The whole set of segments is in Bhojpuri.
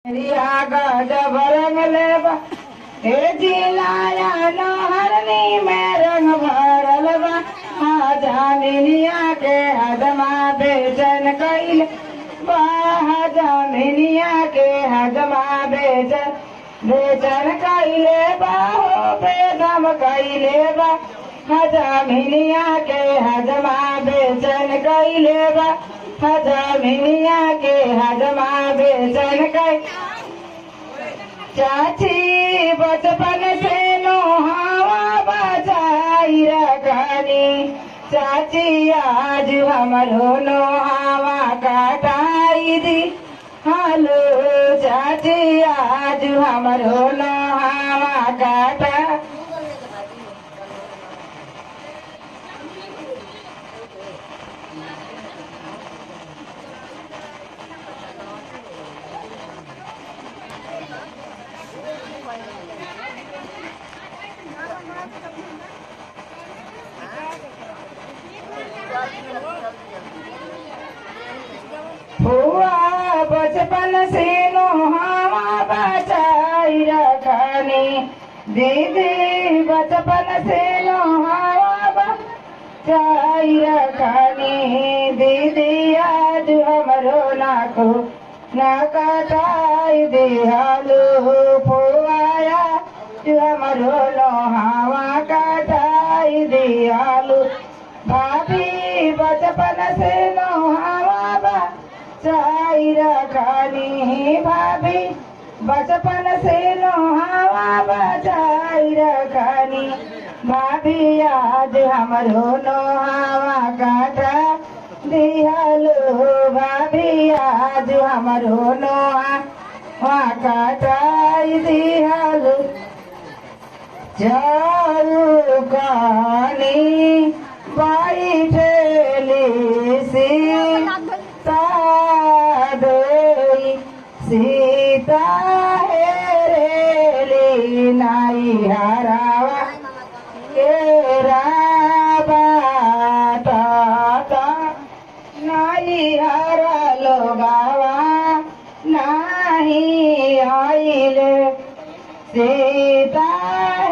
रिया गजब रंग लेबा हे जिलाया नहरनी में रंग भरल बा जामिनिया के हदमा बेचन कैल बा जामिनिया के हदमा बेचन कैले बा हो बेदम कैले बा जामिनिया के हदमा बेचन कैले बा जामिनिया के हदमा बेचन कै चाची बचपन से नोहावा बचाई रखनी चाची आज हमरो नोहावा काटाई दी हालो चाची आज हमरो नोहावा काटा हुआ बचपन से नोहावा बचाई रखनी दीदी बचपन से नोहावा बचाई रखनी दीदी आज हमरो नाको ना कटाई दिहालू फुआया हमरो नोहावा कटाई दिहालू भाभी बचपन से नोहावा बचाई रखनी भाभी बचपन से नोहावा बचाई रखनी भाभी आज हमरो नोहावा काटा दिहलो भाभी आज हमरो नोहावा काटाई दिहलो जाऊ कानी बैठली सीता सीता हेरेली नाई हरावा केरा बाटा नाई हरा लोगावा नाही आइले सीता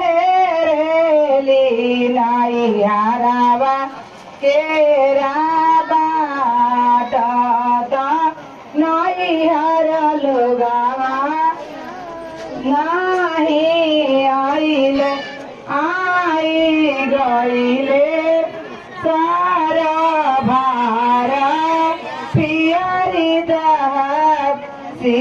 हेरेली नाई हरावा केरा बाटा नाई हरा लोगावा नाही आइले आई गईले सारा भारा पियरी दहक सी